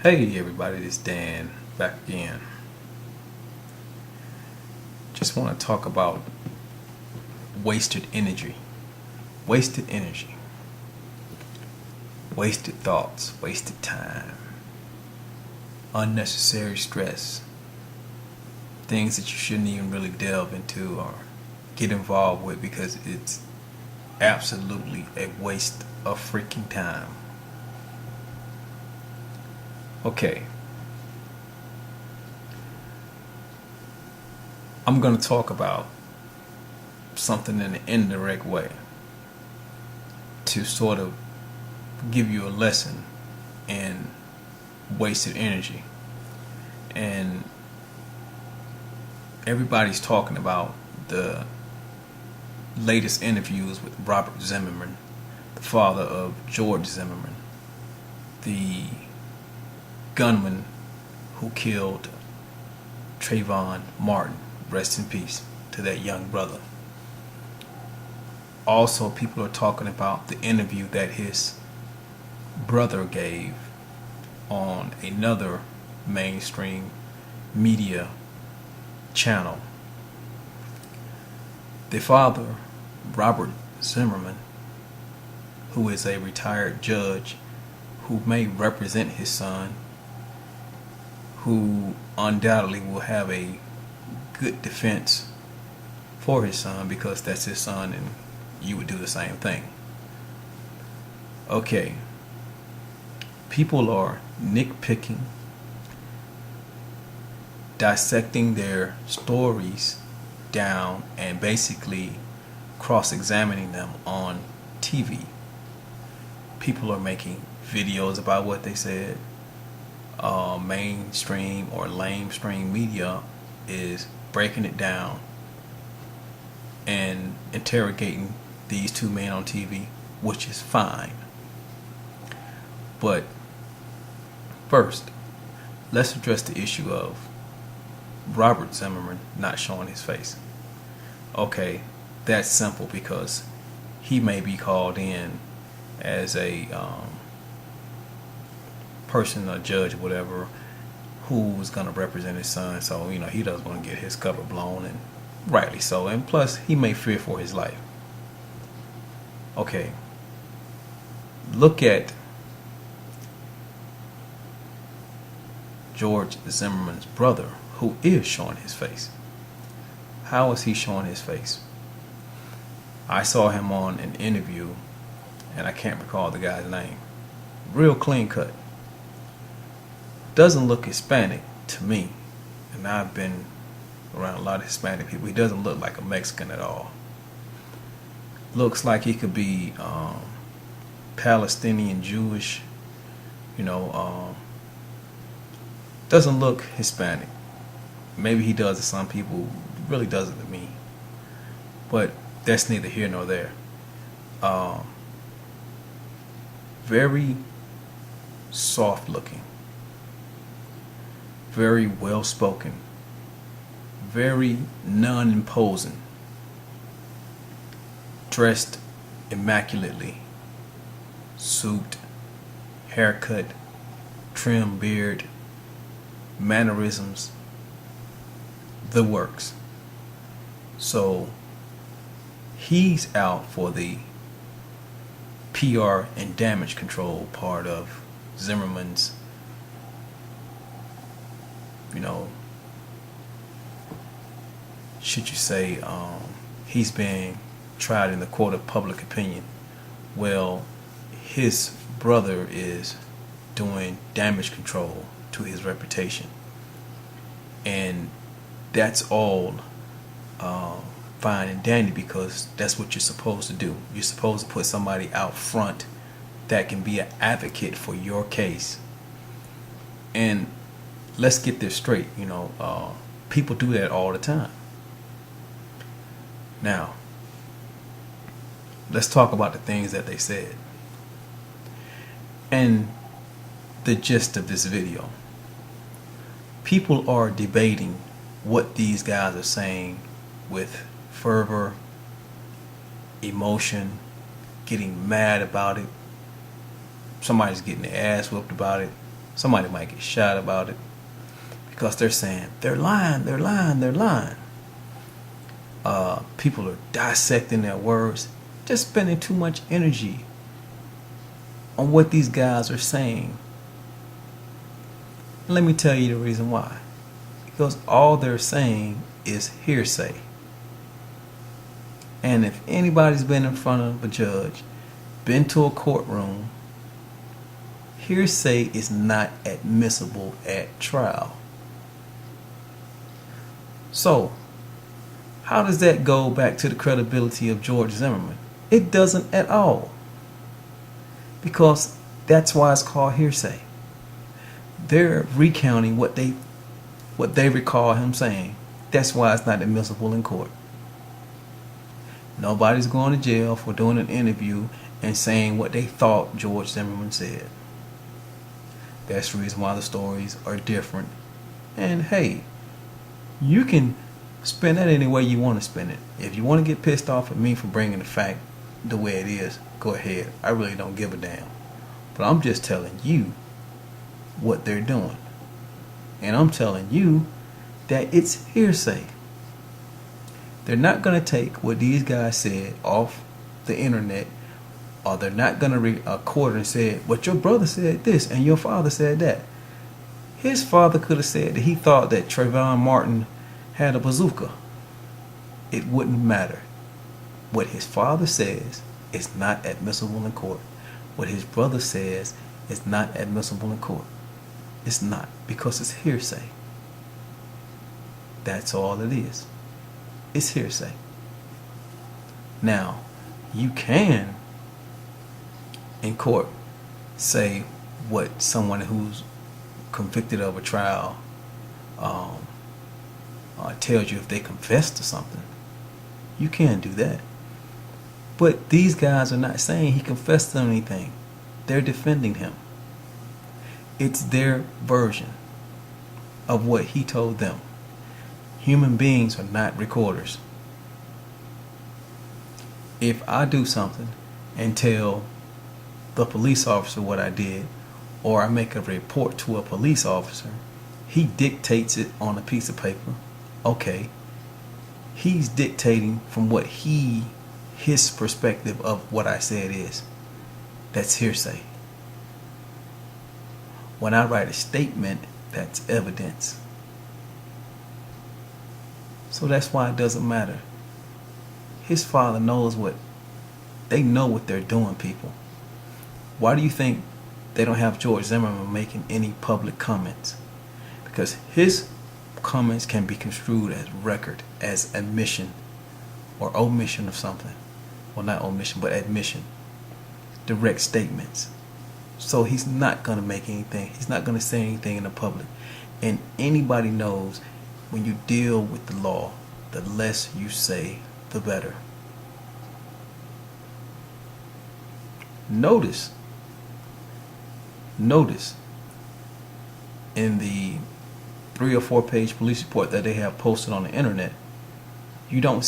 Hey everybody, this is Dan back again. Just want to talk about wasted energy. Wasted energy. Wasted thoughts, wasted time, unnecessary stress, things that you shouldn't even really delve into or get involved with because it's absolutely a waste of freaking time. Okay, I'm going to talk about something in an indirect way to sort of give you a lesson in wasted energy. And everybody's talking about the latest interviews with Robert Zimmerman, the father of George Zimmerman, the gunman who killed Trayvon Martin. Rest in peace to that young brother. Also, people are talking about the interview that his brother gave on another mainstream media channel. The father, Robert Zimmerman, who is a retired judge who may represent his son, who undoubtedly will have a good defense for his son because that's his son and you would do the same thing. Okay, people are nitpicking, dissecting their stories down and basically cross-examining them on TV. People are making videos about what they said. Mainstream or lamestream media is breaking it down and interrogating these two men on TV, which is fine. But first, let's address the issue of Robert Zimmerman not showing his face. Okay, that's simple because he may be called in as a person, a judge, whatever, who's going to represent his son. So, he doesn't want to get his cover blown, and rightly so. And plus, he may fear for his life. Okay. Look at George Zimmerman's brother, who is showing his face. How is he showing his face? I saw him on an interview, and I can't recall the guy's name. Real clean cut. Doesn't look Hispanic to me, and I've been around a lot of Hispanic people. He doesn't look like a Mexican at all. Looks like he could be Palestinian, Jewish. Doesn't look Hispanic. Maybe he does to some people. Really doesn't to me. But that's neither here nor there. Very soft looking. Very well spoken. Very non-imposing. Dressed immaculately. Suit, haircut, trim beard, mannerisms, the works. So he's out for the PR and damage control part of Zimmerman's, should you say, he's being tried in the court of public opinion. Well, his brother is doing damage control to his reputation, and that's all fine and dandy because that's what you're supposed to do. You're supposed to put somebody out front that can be an advocate for your case. And let's get this straight, people do that all the time. Now, let's talk about the things that they said and the gist of this video. People are debating what these guys are saying with fervor, emotion, getting mad about it. Somebody's getting their ass whooped about it. Somebody might get shot about it because they're saying they're lying, they're lying, they're lying. People are dissecting their words, just spending too much energy on what these guys are saying. And let me tell you the reason why. Because all they're saying is hearsay. And if anybody's been in front of a judge, been to a courtroom, hearsay is not admissible at trial. So, how does that go back to the credibility of George Zimmerman? It doesn't at all. Because that's why it's called hearsay. They're recounting what they recall him saying. That's why it's not admissible in court. Nobody's going to jail for doing an interview and saying what they thought George Zimmerman said. That's the reason why the stories are different. And hey, you can spin that any way you want to spin it. If you want to get pissed off at me for bringing the fact the way it is, go ahead. I really don't give a damn. But I'm just telling you what they're doing. And I'm telling you that it's hearsay. They're not going to take what these guys said off the internet, or they're not going to record and say, but your brother said this and your father said that. His father could have said that he thought that Trayvon Martin had a bazooka. It wouldn't matter. What his father says is not admissible in court. What his brother says is not admissible in court. It's not, because it's hearsay. That's all it is. It's hearsay. Now, you can, in court, say what someone who's convicted of a trial tells you if they confess to something. You can do that. But these guys are not saying he confessed to anything. They're defending him. It's their version of what he told them. Human beings are not recorders. If I do something and tell the police officer what I did, or I make a report to a police officer, he dictates it on a piece of paper. Okay, he's dictating from what his perspective of what I said is. That's hearsay. When I write a statement, that's evidence. So that's why it doesn't matter. His father knows they know what they're doing, people. Why do you think they don't have George Zimmerman making any public comments? Because his comments can be construed as record, as admission or omission of something. Well, not omission, but admission. Direct statements. So he's not going to make anything. He's not going to say anything in the public. And anybody knows when you deal with the law, the less you say, the better. Notice in the 3 or 4 page police report that they have posted on the internet, you don't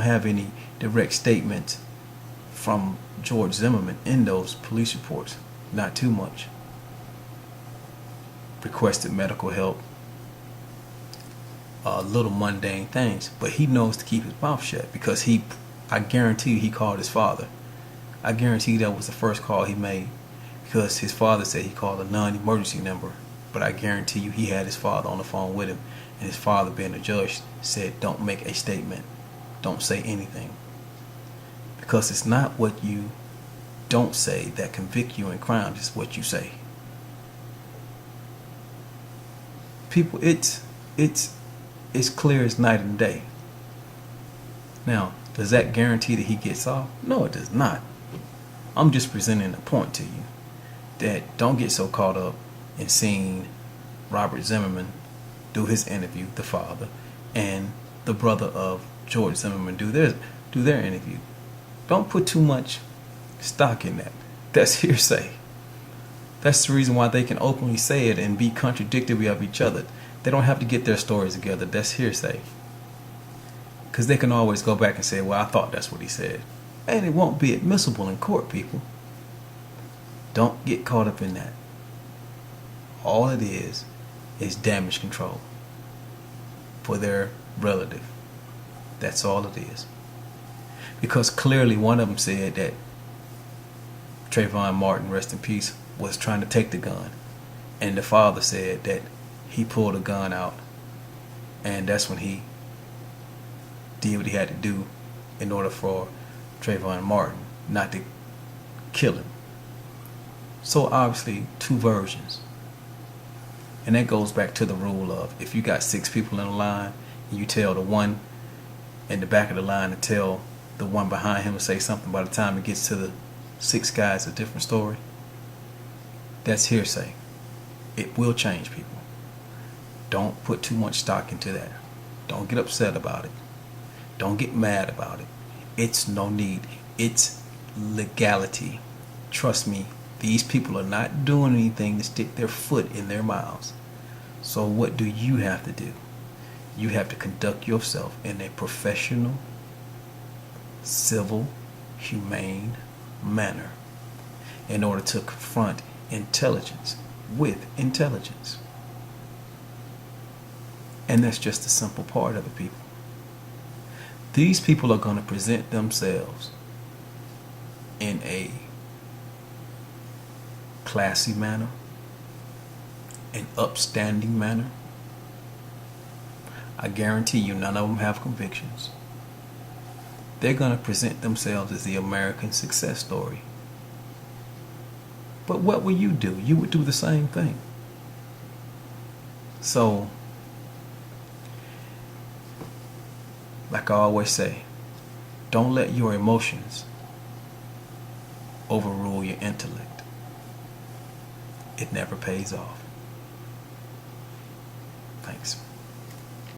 have any direct statements from George Zimmerman in those police reports. Not too much. Requested medical help, little mundane things, but he knows to keep his mouth shut because I guarantee you he called his father. I guarantee that was the first call he made, because his father said he called a non-emergency number, but I guarantee you he had his father on the phone with him, and his father, being a judge, said don't make a statement, don't say anything, because it's not what you don't say that convict you in crime, it's what you say. People, it's clear as night and day. Now, does that guarantee that he gets off? No, it does not. I'm just presenting a point to you that don't get so caught up in seeing Robert Zimmerman do his interview, the father, and the brother of George Zimmerman do their interview. Don't put too much stock in that. That's hearsay. That's the reason why they can openly say it and be contradictory of each other. They don't have to get their stories together. That's hearsay. Because they can always go back and say, well, I thought that's what he said. And it won't be admissible in court, people. Don't get caught up in that. All it is damage control for their relative. That's all it is. Because clearly one of them said that Trayvon Martin, rest in peace, was trying to take the gun. And the father said that he pulled a gun out, and that's when he did what he had to do in order for Trayvon Martin not to kill him. So obviously, two versions. And that goes back to the rule of, if you got 6 people in a line and you tell the one in the back of the line to tell the one behind him to say something, by the time it gets to the 6 guys, a different story, that's hearsay. It will change people. Don't put too much stock into that. Don't get upset about it. Don't get mad about it. It's no need. It's legality. Trust me, these people are not doing anything to stick their foot in their mouths. So what do you have to do? You have to conduct yourself in a professional, civil, humane manner in order to confront intelligence with intelligence. And that's just a simple part of it, people. These people are going to present themselves in a classy manner, an upstanding manner. I guarantee you none of them have convictions. They're going to present themselves as the American success story. But what will you do? You would do the same thing. So, like I always say, don't let your emotions overrule your intellect. It never pays off. Thanks.